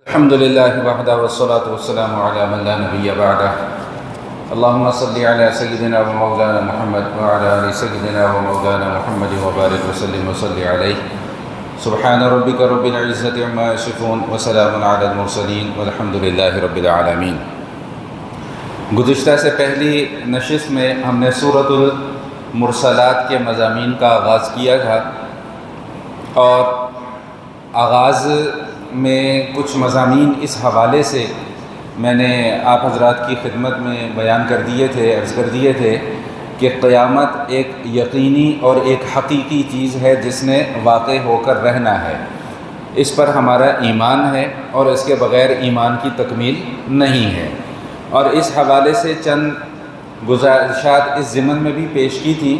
الحمد لله وحده والصلاة والسلام على من لا نبي بعده اللهم صل على سيدنا ومولانا محمد وعلى آل سيدنا ومولانا محمد وبارك وسلم وصل عليه سبحان ربك رب العزة عما يصفون وسلام على المرسلين والحمد لله رب العالمين۔ گزشتہ سے پہلی نشست میں ہم نے سورۃ المرسلات کے مضامین کا آغاز کیا تھا، اور آغاز میں کچھ مضامین اس حوالے سے میں نے آپ حضرات کی خدمت میں بیان کر دیے تھے، عرض کر دیے تھے کہ قیامت ایک یقینی اور ایک حقیقی چیز ہے جس نے واقع ہو کر رہنا ہے، اس پر ہمارا ایمان ہے اور اس کے بغیر ایمان کی تکمیل نہیں ہے۔ اور اس حوالے سے چند گزارشات اس ضمن میں بھی پیش کی تھی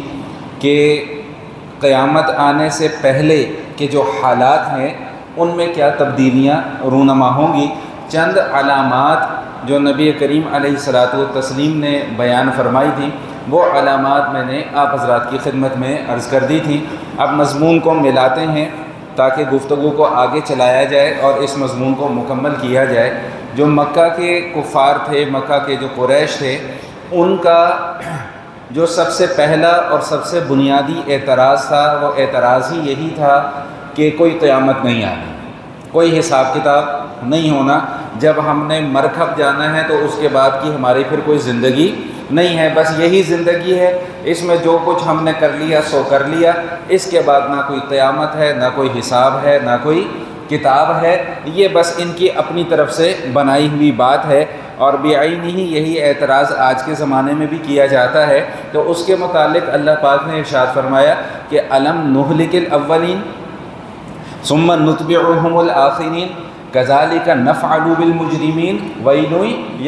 کہ قیامت آنے سے پہلے کے جو حالات ہیں ان میں کیا تبدیلیاں رونما ہوں گی۔ چند علامات جو نبی کریم علیہ الصلاۃ والتسلیم نے بیان فرمائی تھی وہ علامات میں نے آپ حضرات کی خدمت میں عرض کر دی تھی۔ اب مضمون کو ملاتے ہیں تاکہ گفتگو کو آگے چلایا جائے اور اس مضمون کو مکمل کیا جائے۔ جو مکہ کے کفار تھے، مکہ کے جو قریش تھے، ان کا جو سب سے پہلا اور سب سے بنیادی اعتراض تھا وہ اعتراض ہی یہی تھا کہ کوئی قیامت نہیں آنی، کوئی حساب کتاب نہیں ہونا، جب ہم نے مرکب جانا ہے تو اس کے بعد کی ہماری پھر کوئی زندگی نہیں ہے، بس یہی زندگی ہے، اس میں جو کچھ ہم نے کر لیا سو کر لیا، اس کے بعد نہ کوئی قیامت ہے، نہ کوئی حساب ہے، نہ کوئی کتاب ہے، یہ بس ان کی اپنی طرف سے بنائی ہوئی بات ہے۔ اور بعین ہی یہی اعتراض آج کے زمانے میں بھی کیا جاتا ہے۔ تو اس کے متعلق اللہ پاک نے ارشاد فرمایا کہ الم نہلک الاولین ثم نتبعهم الآخرین کذالک نفعل بالمجرمین ویل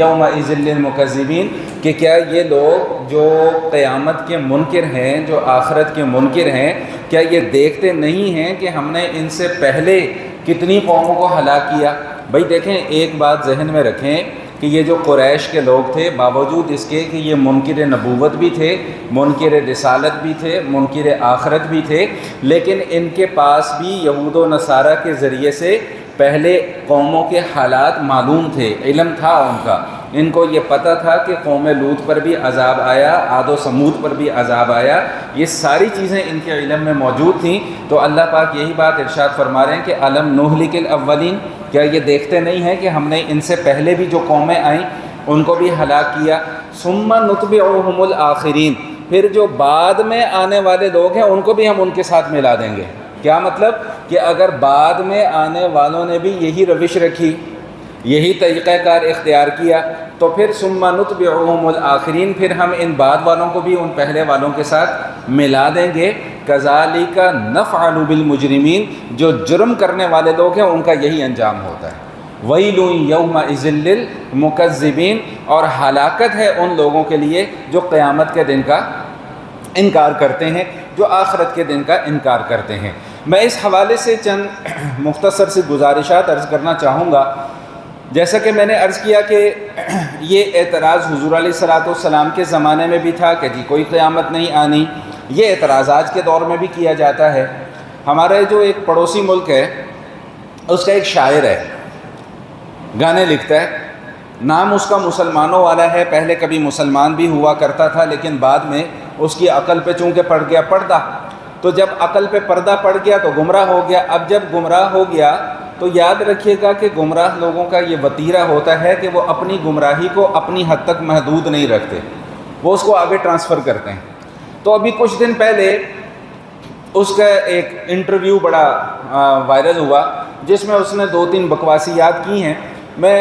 یومئذ للمکذبین، کہ کیا یہ لوگ جو قیامت کے منکر ہیں، جو آخرت کے منکر ہیں، کیا یہ دیکھتے نہیں ہیں کہ ہم نے ان سے پہلے کتنی قوموں کو ہلاک کیا؟ بھائی دیکھیں، ایک بات ذہن میں رکھیں کہ یہ جو قریش کے لوگ تھے، باوجود اس کے کہ یہ منکر نبوت بھی تھے، منکر رسالت بھی تھے، منکر آخرت بھی تھے، لیکن ان کے پاس بھی یہود و نصارہ کے ذریعے سے پہلے قوموں کے حالات معلوم تھے، علم تھا ان کا، ان کو یہ پتہ تھا کہ قوم لوط پر بھی عذاب آیا، عاد و سمود پر بھی عذاب آیا، یہ ساری چیزیں ان کے علم میں موجود تھیں۔ تو اللہ پاک یہی بات ارشاد فرما رہے ہیں کہ الم نہلک الاولین، کیا یہ دیکھتے نہیں ہیں کہ ہم نے ان سے پہلے بھی جو قومیں آئیں ان کو بھی ہلاک کیا، ثم نتبعهم الآخرین، پھر جو بعد میں آنے والے لوگ ہیں ان کو بھی ہم ان کے ساتھ ملا دیں گے۔ کیا مطلب کہ اگر بعد میں آنے والوں نے بھی یہی روش رکھی، یہی طریقہ کار اختیار کیا، تو پھر ثم نتبعهم الآخرین، پھر ہم ان بعد والوں کو بھی ان پہلے والوں کے ساتھ ملا دیں گے۔ کذالک نفعل بالمجرمین، جو جرم کرنے والے لوگ ہیں ان کا یہی انجام ہوتا ہے۔ ویل یومئذ للمکذبین، اور ہلاکت ہے ان لوگوں کے لیے جو قیامت کے دن کا انکار کرتے ہیں، جو آخرت کے دن کا انکار کرتے ہیں۔ میں اس حوالے سے چند مختصر سی گزارشات عرض کرنا چاہوں گا۔ جیسا کہ میں نے عرض کیا کہ یہ اعتراض حضور علیہ الصلاۃ والسلام کے زمانے میں بھی تھا کہ جی کوئی قیامت نہیں آنی، یہ اعتراض آج کے دور میں بھی کیا جاتا ہے۔ ہمارے جو ایک پڑوسی ملک ہے اس کا ایک شاعر ہے، گانے لکھتا ہے، نام اس کا مسلمانوں والا ہے، پہلے کبھی مسلمان بھی ہوا کرتا تھا لیکن بعد میں اس کی عقل پہ چونکہ پڑ گیا پردہ، تو جب عقل پہ پردہ پڑ گیا تو گمراہ ہو گیا۔ اب جب گمراہ ہو گیا تو یاد رکھیے گا کہ گمراہ لوگوں کا یہ وتیرہ ہوتا ہے کہ وہ اپنی گمراہی کو اپنی حد تک محدود نہیں رکھتے، وہ اس کو آگے ٹرانسفر کرتے ہیں۔ تو ابھی کچھ دن پہلے اس کا ایک انٹرویو بڑا وائرل ہوا جس میں اس نے 2-3 بکواسیات کی ہیں۔ میں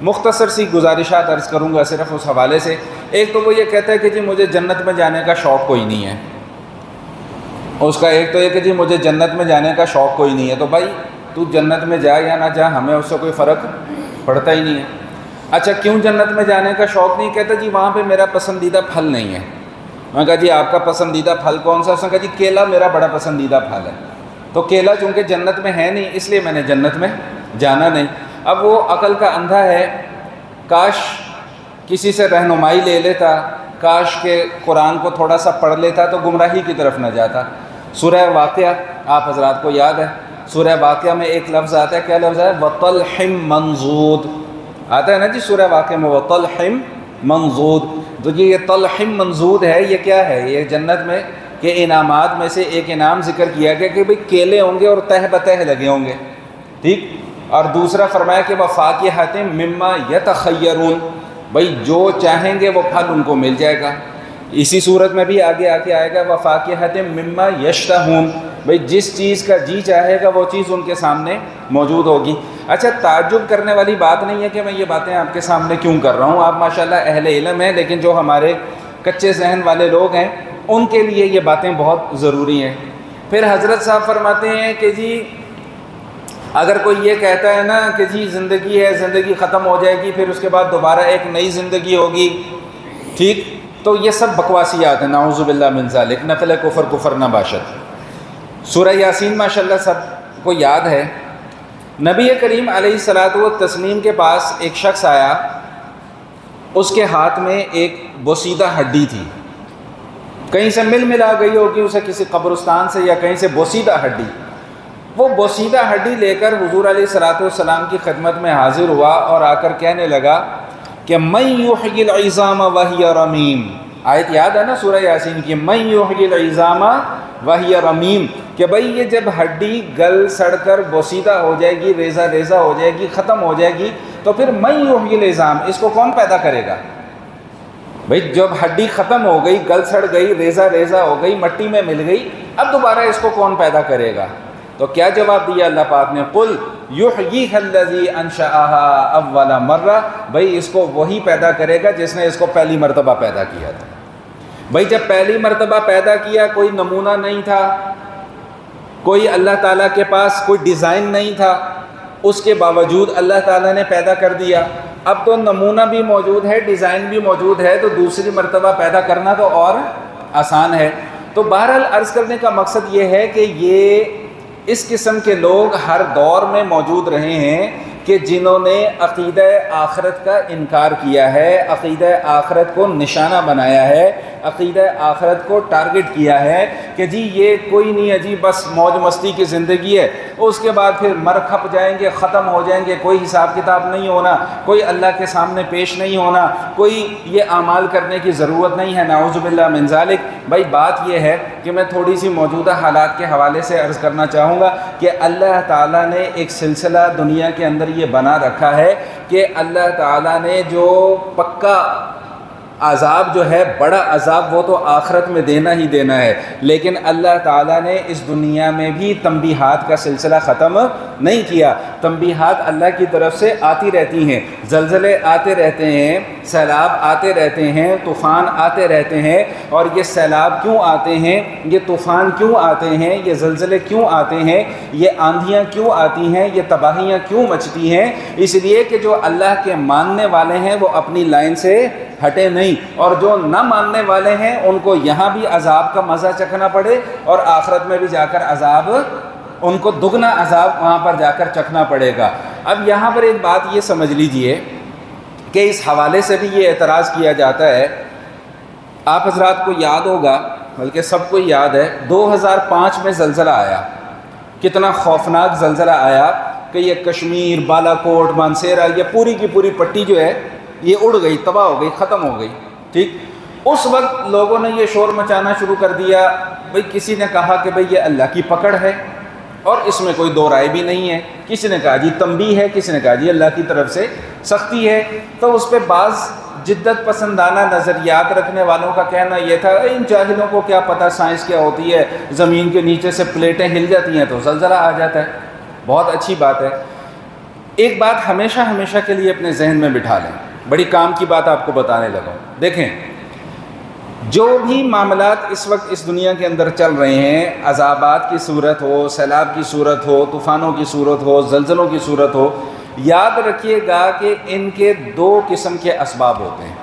مختصر سی گزارشات عرض کروں گا صرف اس حوالے سے۔ ایک تو وہ یہ کہتا ہے کہ جی مجھے جنت میں جانے کا شوق کوئی نہیں ہے، اس کا ایک تو یہ کہ جی مجھے جنت میں جانے کا شوق کوئی نہیں ہے۔ تو بھائی تو جنت میں جا یا نہ جا، ہمیں اس سے کوئی فرق پڑتا ہی نہیں ہے۔ اچھا کیوں جنت میں جانے کا شوق نہیں؟ کہتا جی وہاں پہ میرا پسندیدہ پھل نہیں ہے۔ میں نے کہا جی آپ کا پسندیدہ پھل کون سا؟ اس نے کہا جی کیلا میرا بڑا پسندیدہ پھل ہے۔ تو کیلا چونکہ جنت میں ہے نہیں اس لیے میں نے جنت میں جانا نہیں۔ اب وہ عقل کا اندھا ہے، کاش کسی سے رہنمائی لے لیتا، کاش کہ قرآن کو تھوڑا سا پڑھ لیتا تو گمراہی کی طرف نہ جاتا۔ سورہ واقعہ آپ حضرات کو یاد ہے، سورہ واقعہ میں ایک لفظ آتا ہے، کیا لفظ ہے؟ وَطَلْحٍ مَنْضُودٍ آتا ہے نا جی سورہ واقعہ میں، وَطَلْحٍ مَنْضُودٍ۔ تو یہ طلح منضود ہے، یہ کیا ہے؟ یہ جنت میں کے انعامات میں سے ایک انعام ذکر کیا گیا کہ بھئی کیلے ہوں گے اور تہ بتہ لگے ہوں گے، ٹھیک۔ اور دوسرا فرمایا کہ وَفَاكِهَةٍ مِّمَّا يَتَخَيَّرُونَ، بھئی جو چاہیں گے وہ پھل ان کو مل جائے گا۔ اسی صورت میں بھی آگے آئے گا وَفَاكِهَةٍ مِّمَّا يَشْتَهُونَ، بھئی جس چیز کا جی چاہے گا وہ چیز ان کے سامنے موجود ہوگی۔ اچھا، تعجب کرنے والی بات نہیں ہے کہ میں یہ باتیں آپ کے سامنے کیوں کر رہا ہوں، آپ ماشاءاللہ اہل علم ہیں، لیکن جو ہمارے کچے ذہن والے لوگ ہیں ان کے لیے یہ باتیں بہت ضروری ہیں۔ پھر حضرت صاحب فرماتے ہیں کہ جی اگر کوئی یہ کہتا ہے نا کہ جی زندگی ہے، زندگی ختم ہو جائے گی، پھر اس کے بعد دوبارہ ایک نئی زندگی ہوگی، ٹھیک، تو یہ سب بکواسیات ہیں، نعوذ باللہ من ذالک، نقل کفر نہ باشد۔ سورہ یاسین ماشاءاللہ سب کو یاد ہے۔ نبی کریم علیہ الصلاۃ والتسلیم کے پاس ایک شخص آیا، اس کے ہاتھ میں ایک بوسیدہ ہڈی تھی، کہیں سے ملا گئی ہوگی اسے کسی قبرستان سے یا کہیں سے بوسیدہ ہڈی۔ وہ بوسیدہ ہڈی لے کر حضور علیہ الصلاۃ والسلام کی خدمت میں حاضر ہوا اور آ کر کہنے لگا کہ من یحیی العظام وہی رمیم، آیت یاد ہے نا سورہ یاسین کی، من یحیی العظام وہی رمیم، کہ بھئی یہ جب ہڈی گل سڑ کر بوسیدہ ہو جائے گی، ریزہ ریزہ ہو جائے گی، ختم ہو جائے گی، تو پھر من یحیی العظام، اس کو کون پیدا کرے گا؟ بھئی جب ہڈی ختم ہو گئی، گل سڑ گئی، ریزہ ریزہ ہو گئی، مٹی میں مل گئی، اب دوبارہ اس کو کون پیدا کرے گا؟ تو کیا جواب دیا اللہ پاک نے؟ قل یحییھا الذی انشأھا اول مرہ، بھئی اس کو وہی پیدا کرے گا جس نے اس کو پہلی مرتبہ پیدا کیا تھا۔ بھئی جب پہلی مرتبہ پیدا کیا کوئی نمونہ نہیں تھا، کوئی اللہ تعالیٰ کے پاس کوئی ڈیزائن نہیں تھا، اس کے باوجود اللہ تعالیٰ نے پیدا کر دیا۔ اب تو نمونہ بھی موجود ہے، ڈیزائن بھی موجود ہے، تو دوسری مرتبہ پیدا کرنا تو اور آسان ہے۔ تو بہرحال عرض کرنے کا مقصد یہ ہے کہ یہ اس قسم کے لوگ ہر دور میں موجود رہے ہیں کہ جنہوں نے عقیدہ آخرت کا انکار کیا ہے، عقیدہ آخرت کو نشانہ بنایا ہے، عقیدہ آخرت کو ٹارگٹ کیا ہے کہ جی یہ کوئی نہیں ہے، جی بس موج مستی کی زندگی ہے، اس کے بعد پھر مر کھپ جائیں گے، ختم ہو جائیں گے، کوئی حساب کتاب نہیں ہونا، کوئی اللہ کے سامنے پیش نہیں ہونا، کوئی یہ اعمال کرنے کی ضرورت نہیں ہے، نعوذ باللہ من ذالک۔ بھائی بات یہ ہے کہ میں تھوڑی سی موجودہ حالات کے حوالے سے عرض کرنا چاہوں گا کہ اللہ تعالیٰ نے ایک سلسلہ دنیا کے اندر یہ بنا رکھا ہے کہ اللہ تعالیٰ نے جو پکا عذاب جو ہے، بڑا عذاب، وہ تو آخرت میں دینا ہی دینا ہے، لیکن اللہ تعالیٰ نے اس دنیا میں بھی تنبیہات کا سلسلہ ختم نہیں کیا۔ تنبیہات اللہ کی طرف سے آتی رہتی ہیں، زلزلے آتے رہتے ہیں، سیلاب آتے رہتے ہیں، طوفان آتے رہتے ہیں۔ اور یہ سیلاب کیوں آتے ہیں، یہ طوفان کیوں آتے ہیں، یہ زلزلے کیوں آتے ہیں، یہ آندھیاں کیوں آتی ہیں، یہ تباہیاں کیوں مچتی ہیں؟ اس لیے کہ جو اللہ کے ماننے والے ہیں وہ اپنی لائن سے ہٹے نہیں، اور جو نہ ماننے والے ہیں ان کو یہاں بھی عذاب کا مزہ چکھنا پڑے اور آخرت میں بھی جا کر عذاب، ان کو دگنا عذاب وہاں پر جا کر چکھنا پڑے گا۔ اب یہاں پر ایک بات یہ سمجھ لیجئے کہ اس حوالے سے بھی یہ اعتراض کیا جاتا ہے، آپ حضرات کو یاد ہوگا، بلکہ سب کو یاد ہے، 2005 میں زلزلہ آیا، کتنا خوفناک زلزلہ آیا کہ یہ کشمیر، بالا کوٹ، مانسیرا، یہ پوری کی پوری پٹی جو ہے یہ اڑ گئی، تباہ ہو گئی، ختم ہو گئی، ٹھیک۔ اس وقت لوگوں نے یہ شور مچانا شروع کر دیا، بھئی کسی نے کہا کہ بھئی یہ اللہ کی پکڑ ہے اور اس میں کوئی دو رائے بھی نہیں ہے، کسی نے کہا جی تنبیہ ہے، کسی نے کہا جی اللہ کی طرف سے سختی ہے۔ تو اس پہ بعض جدت پسندانہ نظریات رکھنے والوں کا کہنا یہ تھا ان جاہلوں کو کیا پتہ سائنس کیا ہوتی ہے، زمین کے نیچے سے پلیٹیں ہل جاتی ہیں تو زلزلہ آ جاتا ہے۔ بہت اچھی بات ہے، ایک بات ہمیشہ کے لیے اپنے ذہن میں بٹھا لیں، بڑی کام کی بات آپ کو بتانے لگا ہوں۔ دیکھیں، جو بھی معاملات اس وقت اس دنیا کے اندر چل رہے ہیں، عذابات کی صورت ہو، سیلاب کی صورت ہو، طوفانوں کی صورت ہو، زلزلوں کی صورت ہو، یاد رکھیے گا کہ ان کے دو قسم کے اسباب ہوتے ہیں،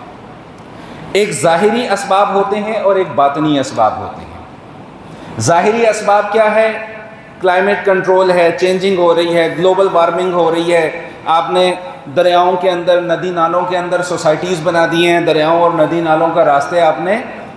ایک ظاہری اسباب ہوتے ہیں اور ایک باطنی اسباب ہوتے ہیں۔ ظاہری اسباب کیا ہے؟ کلائمیٹ کنٹرول ہے، چینجنگ ہو رہی ہے، گلوبل وارمنگ ہو رہی ہے، آپ نے دریاؤں کے اندر، ندی نالوں کے اندر سوسائٹیز بنا دی ہیں، دریاؤں اور ندی نالوں کا راستے آپ نے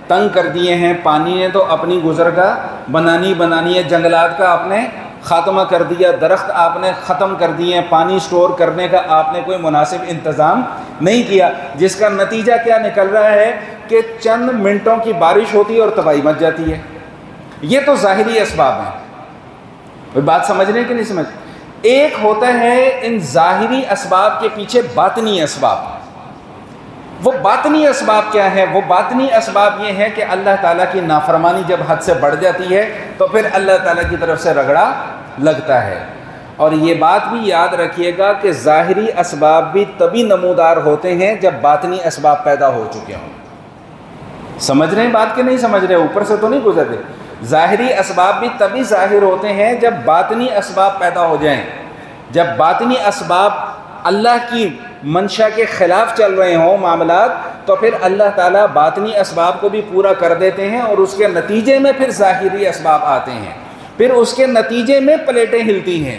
تنگ کر دیے ہیں، پانی نے تو اپنی گزرگاہ بنانی ہے، جنگلات کا آپ نے خاتمہ کر دیا، درخت آپ نے ختم کر دیے، پانی سٹور کرنے کا آپ نے کوئی مناسب انتظام نہیں کیا، جس کا نتیجہ کیا نکل رہا ہے کہ چند منٹوں کی بارش ہوتی ہے اور تباہی مچ جاتی ہے۔ یہ تو ظاہری اسباب ہیں، کوئی بات سمجھ رہے ہیں کہ نہیں سمجھ؟ ایک ہوتا ہے ان ظاہری اسباب کے پیچھے باطنی اسباب۔ وہ باطنی اسباب کیا ہے؟ وہ باطنی اسباب یہ ہے کہ اللہ تعالیٰ کی نافرمانی جب حد سے بڑھ جاتی ہے تو پھر اللہ تعالیٰ کی طرف سے رگڑا لگتا ہے۔ اور یہ بات بھی یاد رکھیے گا کہ ظاہری اسباب بھی تبھی نمودار ہوتے ہیں جب باطنی اسباب پیدا ہو چکے ہوں۔ سمجھ رہے ہیں بات کہ نہیں سمجھ رہے؟ اوپر سے تو نہیں گزر رہے۔ ظاہری اسباب بھی تبھی ظاہر ہوتے ہیں جب باطنی اسباب پیدا ہو جائیں۔ جب باطنی اسباب اللہ کی منشا کے خلاف چل رہے ہوں معاملات، تو پھر اللہ تعالیٰ باطنی اسباب کو بھی پورا کر دیتے ہیں، اور اس کے نتیجے میں پھر ظاہری اسباب آتے ہیں، پھر اس کے نتیجے میں پلیٹیں ہلتی ہیں،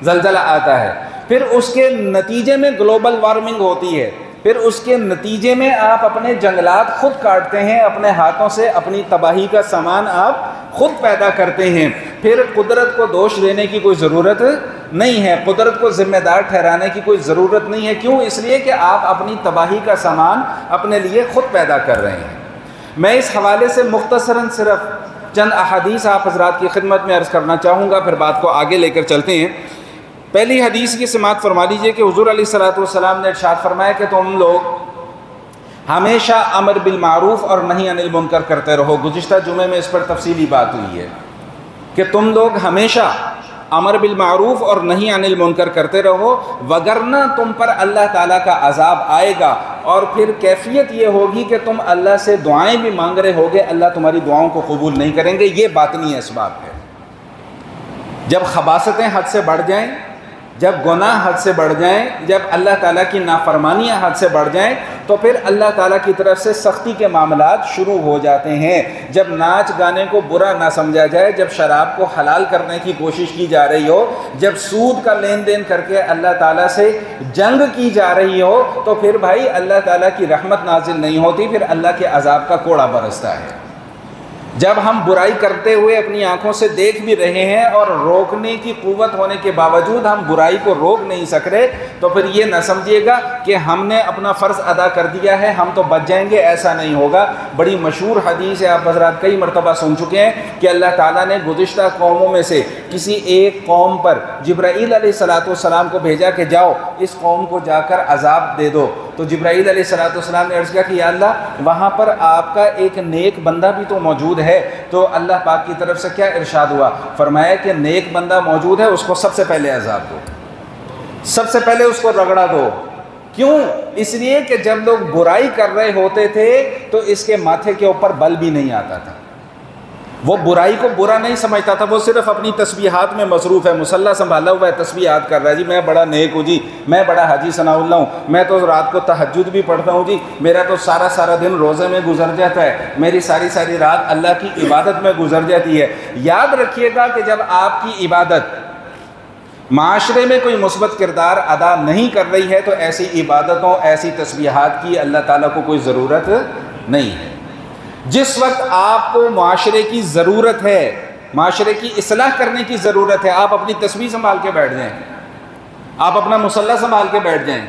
زلزلہ آتا ہے، پھر اس کے نتیجے میں گلوبل وارمنگ ہوتی ہے، پھر اس کے نتیجے میں آپ اپنے جنگلات خود کاٹتے ہیں، اپنے ہاتھوں سے اپنی تباہی کا سامان آپ خود پیدا کرتے ہیں۔ پھر قدرت کو دوش دینے کی کوئی ضرورت نہیں ہے، قدرت کو ذمہ دار ٹھہرانے کی کوئی ضرورت نہیں ہے۔ کیوں؟ اس لیے کہ آپ اپنی تباہی کا سامان اپنے لیے خود پیدا کر رہے ہیں۔ میں اس حوالے سے مختصراً صرف چند احادیث آپ حضرات کی خدمت میں عرض کرنا چاہوں گا، پھر بات کو آگے لے کر چلتے ہیں۔ پہلی حدیث کی سماعت فرما لیجئے کہ حضور علیہ الصلوۃ والسلام نے ارشاد فرمایا کہ تم لوگ ہمیشہ امر بالمعروف اور نہی عن المنکر کرتے رہو۔ گزشتہ جمعے میں اس پر تفصیلی بات ہوئی ہے کہ تم لوگ ہمیشہ امر بالمعروف اور نہی عن المنکر کرتے رہو، وگرنہ تم پر اللہ تعالیٰ کا عذاب آئے گا، اور پھر کیفیت یہ ہوگی کہ تم اللہ سے دعائیں بھی مانگ رہے ہوگے، اللہ تمہاری دعاؤں کو قبول نہیں کریں گے۔ یہ باطنی اسباب ہے۔ جب خباثتیں حد سے بڑھ جائیں، جب گناہ حد سے بڑھ جائیں، جب اللہ تعالیٰ کی نافرمانیاں حد سے بڑھ جائیں، تو پھر اللہ تعالیٰ کی طرف سے سختی کے معاملات شروع ہو جاتے ہیں۔ جب ناچ گانے کو برا نہ سمجھا جائے، جب شراب کو حلال کرنے کی کوشش کی جا رہی ہو، جب سود کا لین دین کر کے اللہ تعالیٰ سے جنگ کی جا رہی ہو، تو پھر بھائی اللہ تعالیٰ کی رحمت نازل نہیں ہوتی، پھر اللہ کے عذاب کا کوڑا برستا ہے۔ جب ہم برائی کرتے ہوئے اپنی آنکھوں سے دیکھ بھی رہے ہیں اور روکنے کی قوت ہونے کے باوجود ہم برائی کو روک نہیں سک رہے، تو پھر یہ نہ سمجھیے گا کہ ہم نے اپنا فرض ادا کر دیا ہے، ہم تو بچ جائیں گے، ایسا نہیں ہوگا۔ بڑی مشہور حدیث ہے، آپ حضرات کئی مرتبہ سن چکے ہیں کہ اللہ تعالیٰ نے گزشتہ قوموں میں سے کسی ایک قوم پر جبرائیل علیہ السلام کو بھیجا کہ جاؤ اس قوم کو جا کر عذاب دے دو۔ تو جبرائیل علیہ السلام نے عرض کیا کہ یا اللہ، وہاں پر آپ کا ایک نیک بندہ بھی تو موجود ہے۔ تو اللہ پاک کی طرف سے کیا ارشاد ہوا؟ فرمایا کہ نیک بندہ موجود ہے، اس کو سب سے پہلے عذاب دو، سب سے پہلے اس کو رگڑا دو۔ کیوں؟ اس لیے کہ جب لوگ برائی کر رہے ہوتے تھے تو اس کے ماتھے کے اوپر بل بھی نہیں آتا تھا، وہ برائی کو برا نہیں سمجھتا تھا، وہ صرف اپنی تسبیحات میں مصروف ہے، مصلی سنبھالا ہوا ہے، تسبیحات کر رہا ہے، جی میں بڑا نیک ہوں، جی میں بڑا حاجی ثناء اللہ ہوں، میں تو رات کو تہجد بھی پڑھتا ہوں، جی میرا تو سارا دن روزے میں گزر جاتا ہے، میری ساری رات اللہ کی عبادت میں گزر جاتی ہے۔ یاد رکھیے گا کہ جب آپ کی عبادت معاشرے میں کوئی مثبت کردار ادا نہیں کر رہی ہے تو ایسی عبادتوں، ایسی تسبیحات کی اللہ تعالیٰ کو کوئی ضرورت نہیں ہے۔ جس وقت آپ کو معاشرے کی ضرورت ہے، معاشرے کی اصلاح کرنے کی ضرورت ہے، آپ اپنی تسبیح سنبھال کے بیٹھ جائیں، آپ اپنا مصلی سنبھال کے بیٹھ جائیں،